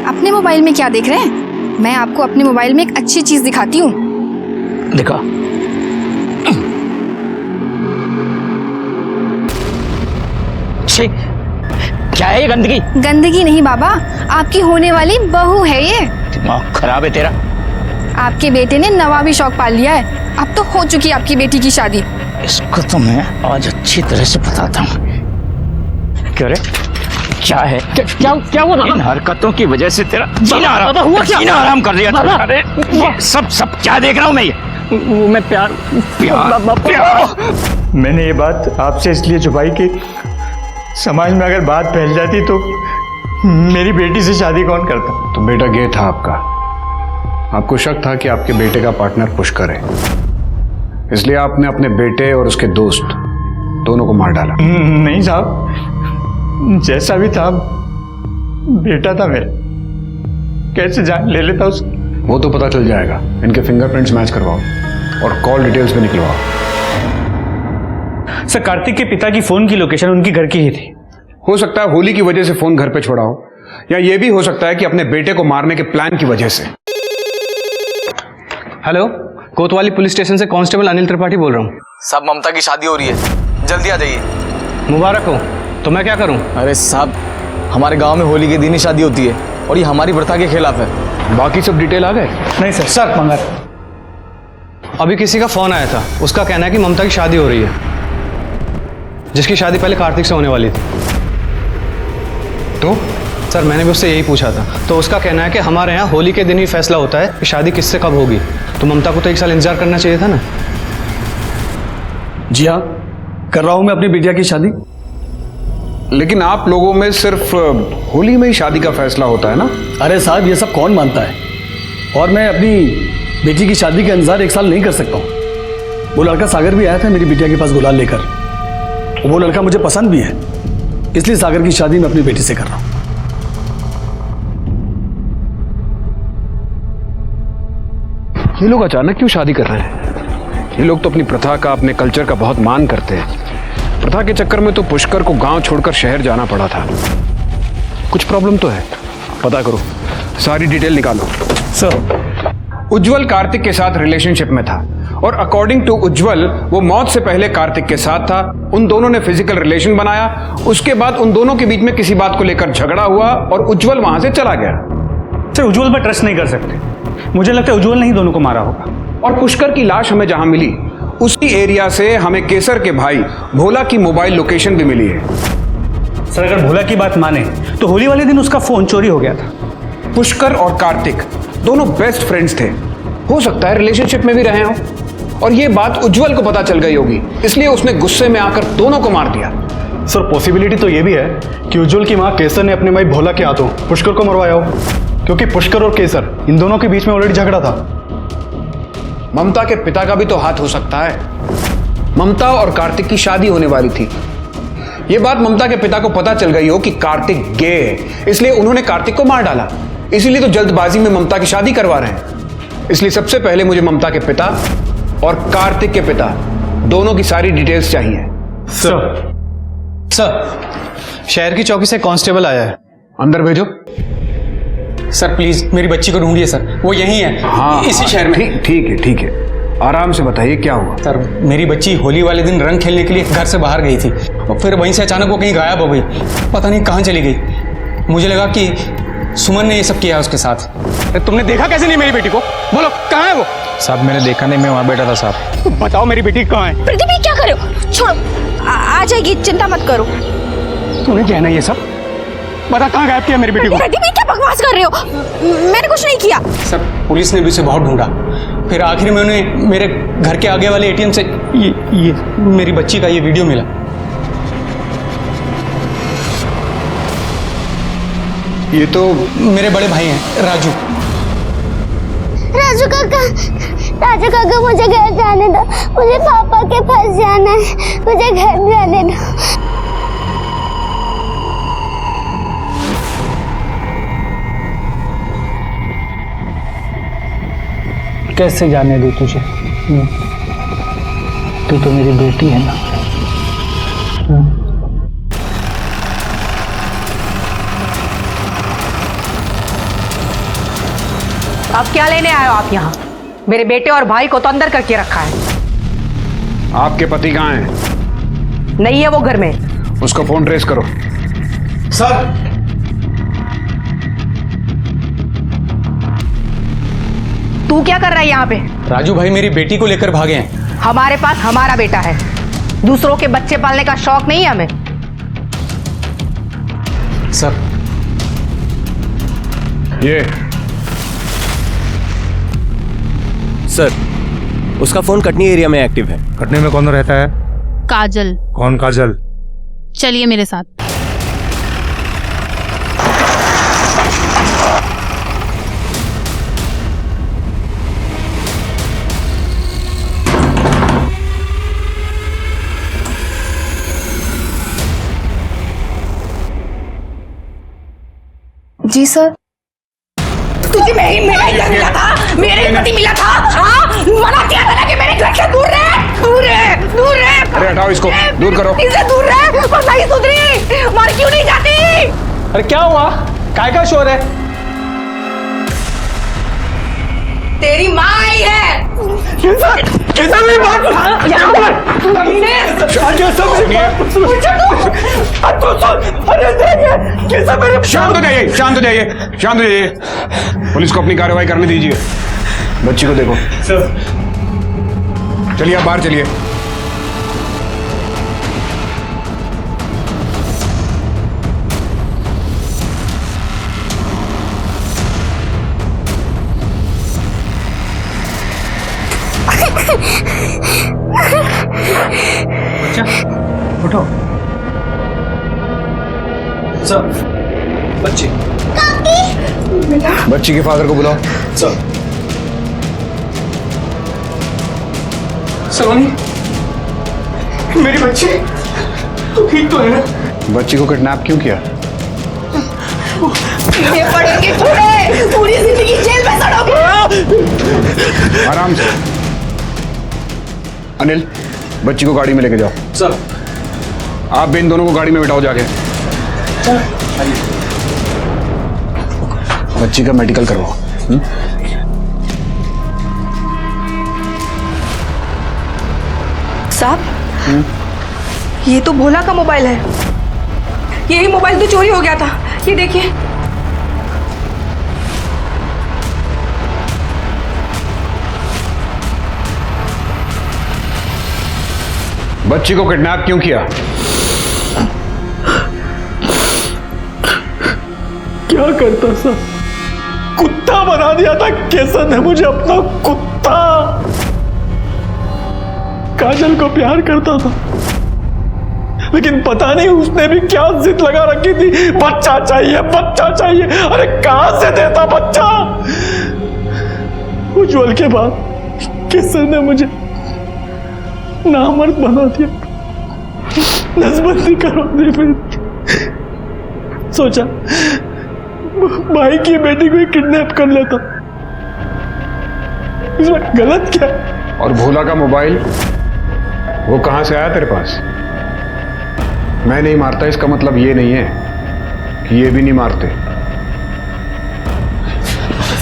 अपने मोबाइल में क्या देख रहे हैं? मैं आपको अपने मोबाइल में एक अच्छी चीज दिखाती हूँ। दिखा। क्या है ये गंदगी? गंदगी नहीं बाबा, आपकी होने वाली बहू है ये। दिमाग खराब है तेरा। आपके बेटे ने नवाबी शौक पाल लिया है। अब तो हो चुकी आपकी बेटी की शादी। इसको तो मैं आज अच्छी तरह से बताता हूँ। क्या रे? क्या है? क्या हुआ? इन हरकतों की वजह से तेरा जीना आराम कर दिया। अरे सब क्या देख रहा हूँ मैं? ये मैं प्यार मैंने ये बात आपसे इसलिए छुपाई कि समाज में अगर बात फैल जाती तो मेरी बेटी से शादी कौन करता। तो बेटा गे था आपका। आपको शक था कि आपके बेटे का पार्टनर पुष्कर है, इसलिए आपने अपने बेटे और उसके दोस्त दोनों को मार डाला। नहीं साहब, जैसा भी था बेटा था मेरा, कैसे जान ले लेता उसकी? वो तो पता चल जाएगा। इनके फिंगरप्रिंट्स मैच करवाओ और कॉल डिटेल्स भी निकलवाओ। सर कार्तिक के पिता की फोन की लोकेशन उनकी घर की ही थी। हो सकता है होली की वजह से फोन घर पे छोड़ा हो, या ये भी हो सकता है कि अपने बेटे को मारने के प्लान की वजह से। हेलो, कोतवाली पुलिस स्टेशन से कांस्टेबल अनिल त्रिपाठी बोल रहा हूँ। साहब ममता की शादी हो रही है, जल्दी आ जाइए। मुबारक हो। तो मैं क्या करूँ? अरे साहब, हमारे गांव में होली के दिन ही शादी होती है और ये हमारी प्रथा के खिलाफ है। बाकी सब डिटेल आ गए? नहीं सर। सर मंगर अभी किसी का फोन आया था, उसका कहना है कि ममता की शादी हो रही है, जिसकी शादी पहले कार्तिक से होने वाली थी। तो सर मैंने भी उससे यही पूछा था, तो उसका कहना है कि हमारे यहाँ होली के दिन ही फैसला होता है कि शादी किससे कब होगी। तो ममता को तो 1 साल इंतजार करना चाहिए था ना। जी हाँ, कर रहा हूं मैं अपनी बिटिया की शादी। लेकिन आप लोगों में सिर्फ होली में ही शादी का फैसला होता है ना? अरे साहब, ये सब कौन मानता है? और मैं अपनी बेटी की शादी के इंतजार 1 साल नहीं कर सकता हूँ। वो लड़का सागर भी आया था मेरी बिटिया के पास गुलाल लेकर। वो लड़का मुझे पसंद भी है, इसलिए सागर की शादी मैं अपनी बेटी से कर रहा हूँ। ये लोग अचानक क्यों शादी कर रहे हैं? ये लोग तो अपनी प्रथा का, अपने कल्चर का बहुत मान करते हैं। प्रथा के चक्कर में तो पुष्कर को गांव छोड़कर शहर जाना पड़ा था। कुछ प्रॉब्लम तो है, पता करो, सारी डिटेल निकालो। सर, उज्जवल कार्तिक के साथ रिलेशनशिप में था और अकॉर्डिंग टू उज्जवल वो मौत से पहले कार्तिक के साथ था। उन दोनों ने फिजिकल रिलेशन बनाया, उसके बाद उन दोनों के बीच में किसी बात को लेकर झगड़ा हुआ और उज्जवल वहां से चला गया। सर उज्जवल पर ट्रस्ट नहीं कर सकते, मुझे लगता है उज्जवल ने ही दोनों को मारा होगा। और पुष्कर की लाश हमें जहां मिली उसी एरिया से हमें केसर के भाई भोला की मोबाइल लोकेशन भी मिली है। सर अगर भोला की बात माने तो होली वाले दिन उसका फोन चोरी हो गया था। पुष्कर और कार्तिक दोनों बेस्ट फ्रेंड्स थे, हो सकता है रिलेशनशिप में भी रहे हों और ये बात उज्जवल को पता चल गई होगी, इसलिए उसने गुस्से में आकर दोनों को मार दिया। सर पॉसिबिलिटी तो ये भी है कि उज्जवल की माँ केसर ने अपने भाई भोला के हाथों पुष्कर को मरवाया हो, क्योंकि पुष्कर और केसर इन दोनों के बीच में ऑलरेडी झगड़ा था। ममता के पिता का भी तो हाथ हो सकता है। ममता और कार्तिक की शादी होने वाली थी। यह बात ममता के पिता को पता चल गई हो कि कार्तिक गे है, इसलिए उन्होंने कार्तिक को मार डाला। इसीलिए तो जल्दबाजी में ममता की शादी करवा रहे हैं। इसलिए सबसे पहले मुझे ममता के पिता और कार्तिक के पिता दोनों की सारी डिटेल्स चाहिए। सर शहर की चौकी से कांस्टेबल आया है, अंदर भेजो। सर प्लीज मेरी बच्ची को ढूंढिए सर, वो यहीं है। हाँ, इसी शहर में। ठीक है, आराम से बताइए क्या हुआ। सर मेरी बच्ची होली वाले दिन रंग खेलने के लिए घर से बाहर गई थी और फिर वहीं से अचानक वो कहीं गायब हो गई, पता नहीं कहाँ चली गई। मुझे लगा कि सुमन ने ये सब किया उसके साथ। तुमने देखा कैसे नहीं मेरी बेटी को? बोलो कहाँ है वो? साहब मैंने देखा नहीं, मैं वहाँ बैठा था साहब। बताओ मेरी बेटी कहाँ है? प्रदीप ये क्या कर रहे हो? छोड़ो, आ जाएगी, चिंता मत करो। तूने क्या है ये सब? बता कहाँ गायब किया मेरी बेटी को? प्रदीप ये क्या बकवास कर रहे हो? मैंने कुछ नहीं किया। सर पुलिस ने भी उसे बहुत ढूंढा, फिर आखिर में उन्हें मेरे घर के आगे वाले एटीएम से ये मेरी बच्ची का ये वीडियो मिला। ये तो मेरे बड़े भाई हैं, राजू। राजू काका मुझे घर जाने दो, मुझे पापा के पास जाना है, मुझे घर जाने दो। कैसे जाने दूँ तुझे? तू तो मेरी बेटी है ना। अब क्या लेने आए हो आप यहाँ? मेरे बेटे और भाई को तो अंदर करके रखा है। आपके पति कहाँ हैं? नहीं है वो घर में। उसका फोन ट्रेस करो। सर, तू क्या कर रहा है यहाँ पे? राजू भाई मेरी बेटी को लेकर भागे हैं। हमारे पास हमारा बेटा है, दूसरों के बच्चे पालने का शौक नहीं है हमें। सर, ये सर, उसका फोन कटनी एरिया में एक्टिव है। कटनी में कौन रहता है? काजल। कौन काजल? चलिए मेरे साथ। जी सर। तुझे मेरा ही मिला था, मेरे ही पति मिला था। हाँ, मना किया था ना कि मेरे घर से दूर रहे, दूर रहे, दूर रहे। अरे हटाओ इसको, दूर करो। इससे दूर रहे, पर नहीं सुधरी, मर क्यों नहीं जाती? अरे क्या हुआ? काय का शोर है? तेरी माँ आई है। कैसा मेरी बात? शांत हो जाइए, शांत हो जाइए, शांत हो जाइए। पुलिस को अपनी कार्रवाई करने दीजिए। बच्ची को देखो। चलिए आप बाहर चलिए। बच्चा उठो। सर, बच्ची। बच्ची के फादर को बुलाओ। सर। सलोनी, मेरी बच्ची तो ठीक तो है ना? बच्ची को किडनैप क्यों किया? ये पड़ेंगे थोड़े, पूरी जिंदगी जेल में सड़ोगे। आराम से। अनिल, बच्ची को गाड़ी में लेके जाओ। सर। आप भी इन दोनों को गाड़ी में बिठाओ जाके। बच्ची का मेडिकल करवाओ। साहब, ये तो भोला का मोबाइल है। यही मोबाइल तो चोरी हो गया था, ये देखिए। बच्ची को किडनैप क्यों किया? क्या करता सर? कुत्ता बना दिया था केसर ने मुझे, अपना कुत्ता। काजल को प्यार करता था, लेकिन पता नहीं उसने भी क्या जिद लगा रखी थी, बच्चा चाहिए, बच्चा चाहिए। अरे कहां से देता बच्चा? उज्जवल के बाद केसर ने मुझे नामर्द बना दिया, नसबंदी करवा दी। फिर सोचा भाई की बेटी को ही किडनैप कर लेता, इसमें गलत क्या? और भोला का मोबाइल वो कहां से आया तेरे पास? मैं नहीं मारता इसका मतलब ये नहीं है कि ये भी नहीं मारते।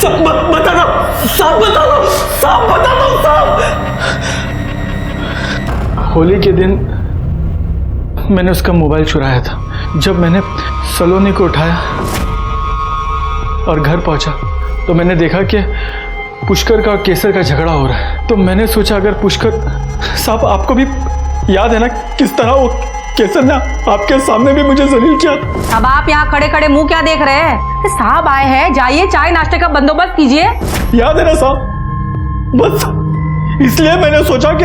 सब बता दो, सब बता दो, सब बता दो, सब। होली के दिन मैंने उसका मोबाइल चुराया था। जब मैंने सलोनी को उठाया और घर पहुंचा तो मैंने देखा कि पुष्कर का और केसर का झगड़ा हो रहा है। तो मैंने सोचा अगर पुष्कर साहब, आपको भी याद है ना किस तरह वो केसर ने आपके सामने भी मुझे जलील किया। अब आप यहाँ खड़े खड़े मुंह क्या देख रहे हैं? साहब आए हैं, जाइए चाय नाश्ते का बंदोबस्त कीजिए। याद है ना साहब? बस इसलिए मैंने सोचा कि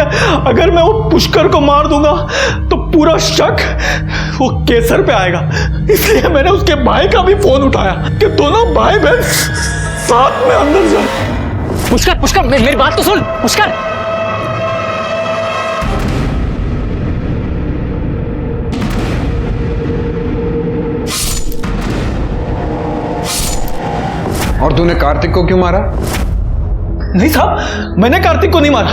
अगर मैं वो पुष्कर को मार दूंगा तो पूरा शक वो केसर पे आएगा। इसलिए मैंने उसके भाई का भी फोन उठाया कि दोनों भाई बहन साथ में अंदर जाए। पुष्कर पुष्कर मेरी बात तो सुन पुष्कर। और तूने कार्तिक को क्यों मारा? नहीं साहब, मैंने कार्तिक को नहीं मारा।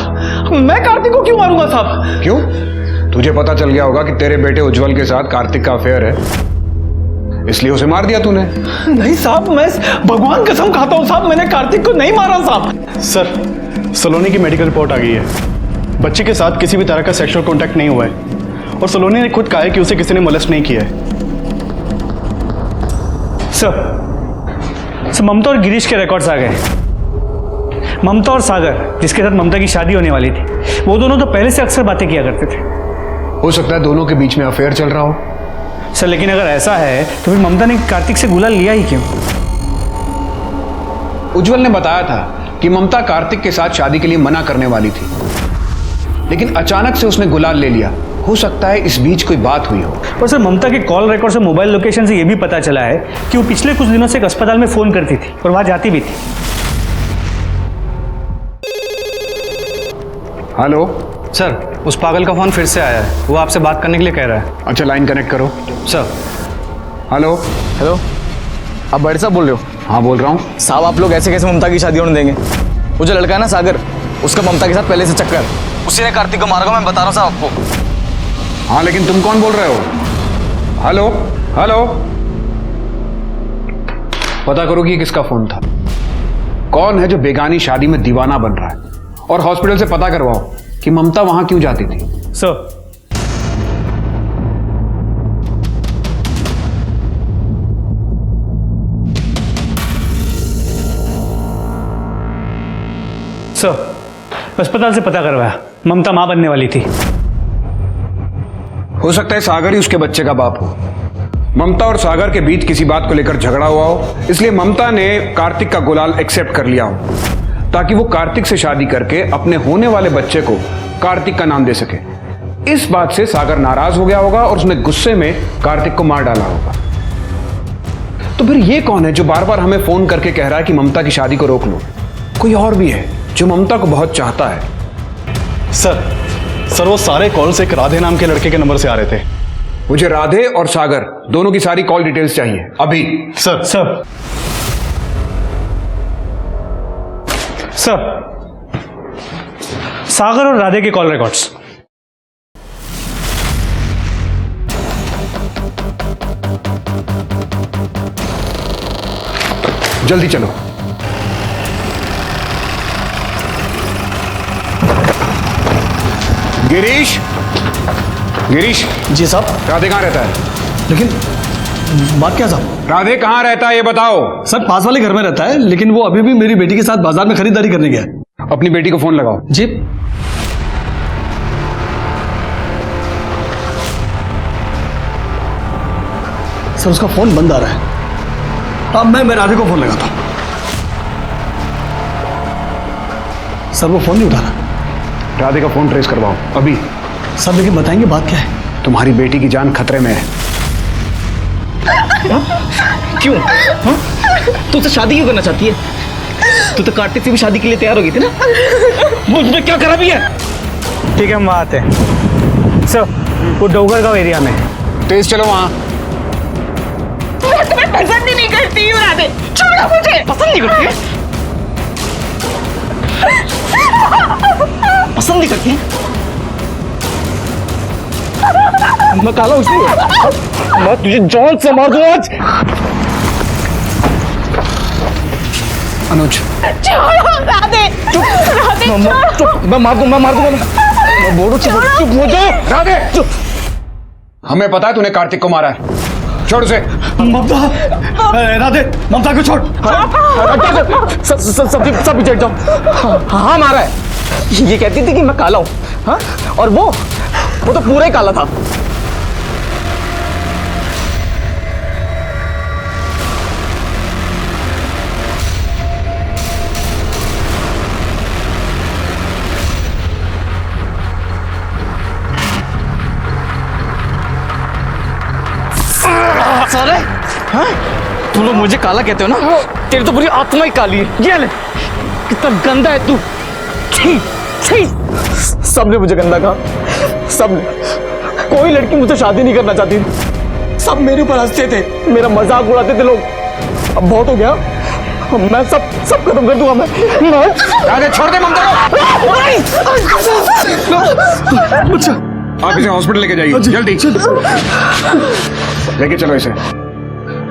मैं कार्तिक को क्यों मारूंगा साहब? क्यों? तुझे पता चल गया होगा कि तेरे बेटे उज्जवल के साथ कार्तिक का अफेयर है, इसलिए उसे मार दिया तूने। नहीं साहब, मैं भगवान कसम खाता हूं साहब, मैंने कार्तिक को नहीं मारा साहब। सर, सलोनी की मेडिकल रिपोर्ट आ गई है। बच्चे के साथ किसी भी तरह का सेक्सुअल कॉन्टैक्ट नहीं हुआ है और सलोनी ने खुद कहा है कि उसे किसी ने मोलेस्ट नहीं किया है। सर, ममता और गिरीश के रिकॉर्ड्स आ गए। ममता और सागर, जिसके साथ ममता की शादी होने वाली थी, वो दोनों तो पहले से अक्सर बातें किया करते थे। हो सकता है दोनों के बीच में अफेयर चल रहा हो। सर, लेकिन अगर ऐसा है तो फिर ममता ने कार्तिक से गुलाल लिया ही क्यों? उज्जवल ने बताया था कि ममता कार्तिक के साथ शादी के लिए मना करने वाली थी, लेकिन अचानक से उसने गुलाल ले लिया। हो सकता है इस बीच कोई बात हुई हो। और सर, ममता के कॉल रिकॉर्ड से मोबाइल लोकेशन से यह भी पता चला है कि वो पिछले कुछ दिनों से एक अस्पताल में फोन करती थी और वहां जाती भी थी। हेलो सर, उस पागल का फोन फिर से आया है, वो आपसे बात करने के लिए कह रहा है। अच्छा, लाइन कनेक्ट करो। सर। हेलो हेलो, आप बड़े साहब बोल रहे हो? हाँ बोल रहा हूँ। साहब, आप लोग ऐसे कैसे ममता की शादी होने देंगे? वो जो लड़का है ना सागर, उसका ममता के साथ पहले से चक्कर, उसी ने कार्तिक को मारा। मैं बता रहा हूँ साहब आपको। हाँ, लेकिन तुम कौन बोल रहे हो? हेलो हेलो, पता करो कि ये किसका फोन था। कौन है जो बेगानी शादी में दीवाना बन रहा है, और हॉस्पिटल से पता करवाओ कि ममता वहां क्यों जाती थी। सर, अस्पताल से पता करवाया, ममता मां बनने वाली थी। हो सकता है सागर ही उसके बच्चे का बाप हो। ममता और सागर के बीच किसी बात को लेकर झगड़ा हुआ हो, इसलिए ममता ने कार्तिक का गुलाल एक्सेप्ट कर लिया हो, ताकि वो कार्तिक से शादी करके अपने होने वाले बच्चे को कार्तिक का नाम दे सके। इस बात से सागर नाराज हो गया होगा और उसने गुस्से में कार्तिक को मार डाला होगा। तो फिर ये कौन है जो बार बार हमें फोन करके कह रहा है कि ममता की शादी को रोक लो? कोई और भी है जो ममता को बहुत चाहता है। सर, वो सारे कॉल्स एक राधे नाम के लड़के के नंबर से आ रहे थे। मुझे राधे और सागर दोनों की सारी कॉल डिटेल्स चाहिए अभी। सर सागर और राधे के कॉल रिकॉर्ड्स। जल्दी चलो। गिरीश, गिरीश। जी साहब। राधे कहाँ रहता है? लेकिन बात क्या साहब? राधे कहाँ रहता है ये बताओ। सर, पास वाले घर में रहता है, लेकिन वो अभी भी मेरी बेटी के साथ बाजार में खरीदारी करने गया है। अपनी बेटी को फोन लगाओ। जी। सर, उसका फोन बंद आ रहा है। अब मैं राधे को फोन लगाता हूं। सर, वो फोन नहीं उठा रहा। राधे का फोन ट्रेस करवाओ अभी। सर, लेकिन बताएंगे बात क्या है? तुम्हारी बेटी की जान खतरे में है। क्यों? तू तो शादी क्यों करना चाहती है? तू तो कार्तिक से भी शादी के लिए तैयार हो गई थी ना? मुझे क्या करा भी है? ठीक है, हम वहाँ आते हैं। सर, वो डोगर गांव एरिया में। तेज चलो वहाँ। मैं तुम्हें पसंद ही नहीं करती हूँ राधे, छोड़ो मुझे। पसंद नहीं करती है? पसंद नहीं करती है? मैं काला उसमें मैं तुझे जान से मार दूं आज। अनुज, छोड़ो राधे, चुप राधे, चुप। मैं मार दूंगा। मैं बोल रहा हूँ चुप हो जाओ। राधे चुप। हमें पता है तूने कार्तिक को मारा है, छोड़ उसे। ममता, राधे, ममता को छोड़। सब पीछे हट जाओ। हाँ, मारा है। ये कहती थी कि मैं काला हूँ, हाँ? और वो तो पूरा ही काला था। साले, हाँ? तुम लोग मुझे काला कहते हो ना? तेरी तो पूरी आत्मा ही काली है। ये ले। कितना गंदा है तू। छी छी। सबने मुझे गंदा कहा, सबने। कोई लड़की मुझसे शादी नहीं करना चाहती, सब मेरे ऊपर हंसते थे, मेरा मजाक उड़ाते थे लोग। अब बहुत हो गया, मैं सब खत्म कर दूंगा। मैं छोड़ दे ममता को। आप इसे हॉस्पिटल लेके जाइए जल्दी। लेके चलो इसे।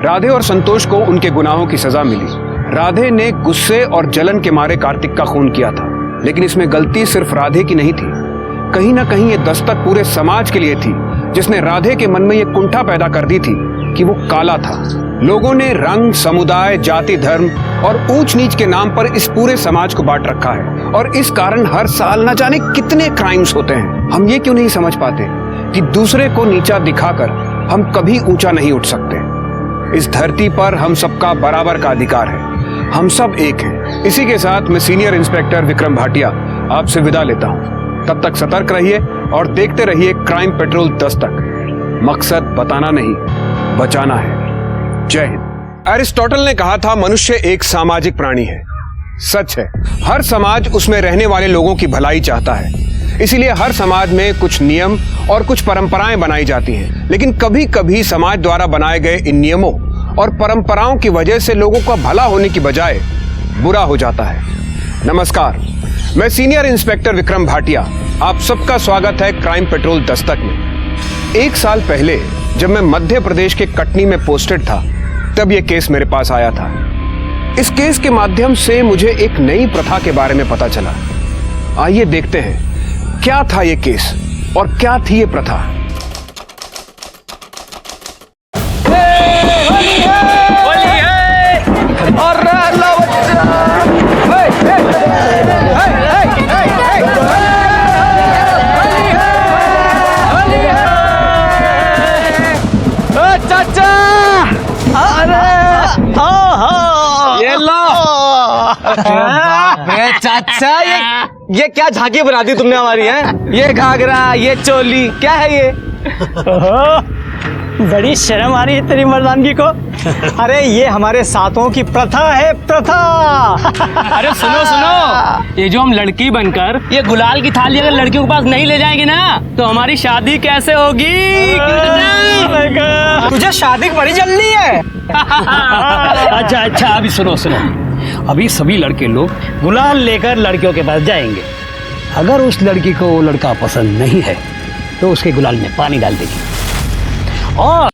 राधे और संतोष को उनके गुनाहों की सजा मिली। राधे ने गुस्से और जलन के मारे कार्तिक का खून किया था, लेकिन इसमें गलती सिर्फ राधे की नहीं थी। कहीं ना कहीं ये दस्तक पूरे समाज के लिए थी, जिसने राधे के मन में ये कुंठा पैदा कर दी थी कि वो काला था। लोगों ने रंग, समुदाय, जाति, धर्म और ऊंच नीच के नाम पर इस पूरे समाज को बांट रखा है, और इस कारण हर साल न जाने कितने क्राइम्स होते हैं। हम ये क्यों नहीं समझ पाते कि दूसरे को नीचा दिखाकर हम कभी ऊंचा नहीं उठ सकते। इस धरती पर हम सबका बराबर का अधिकार है, हम सब एक हैं। इसी के साथ मैं सीनियर इंस्पेक्टर विक्रम भाटिया आपसे विदा लेता हूं। तब तक सतर्क रहिए और देखते रहिए क्राइम पेट्रोल दस्तक। मकसद बताना नहीं, बचाना है। जय हिंद। एरिस्टोटल ने कहा था, मनुष्य एक सामाजिक प्राणी है। सच है, हर समाज उसमें रहने वाले लोगों की भलाई चाहता है। इसीलिए हर समाज में कुछ नियम और कुछ परंपराएं बनाई जाती हैं। लेकिन कभी कभी समाज द्वारा बनाए गए इन नियमों और परंपराओं की वजह से लोगों का भला होने की बजाय बुरा हो जाता है। नमस्कार, मैं सीनियर इंस्पेक्टर विक्रम भाटिया। आप सबका स्वागत है क्राइम पेट्रोल दस्तक में। 1 साल पहले जब मैं मध्य प्रदेश के कटनी में पोस्टेड था, तब यह केस मेरे पास आया था। इस केस के माध्यम से मुझे एक नई प्रथा के बारे में पता चला। आइए देखते हैं क्या था ये केस और क्या थी ये प्रथा। चाचा, अरे ये लो। चाचा, ये क्या झांकी बना दी तुमने हमारी है? ये घाघरा, ये चोली, क्या है ये? बड़ी शर्म आ रही है तेरी मर्दानगी को। अरे ये हमारे साथों की प्रथा है, प्रथा। अरे सुनो सुनो, ये जो हम लड़की बनकर ये गुलाल की थाली अगर लड़कियों के पास नहीं ले जाएंगे ना, तो हमारी शादी कैसे होगी? तुझे शादी की बड़ी जल्दी है। अच्छा अच्छा, अभी सुनो सुनो, अभी सभी लड़के लोग गुलाल लेकर लड़कियों के पास जाएंगे। अगर उस लड़की को वो लड़का पसंद नहीं है तो उसके गुलाल में पानी डाल देगी, और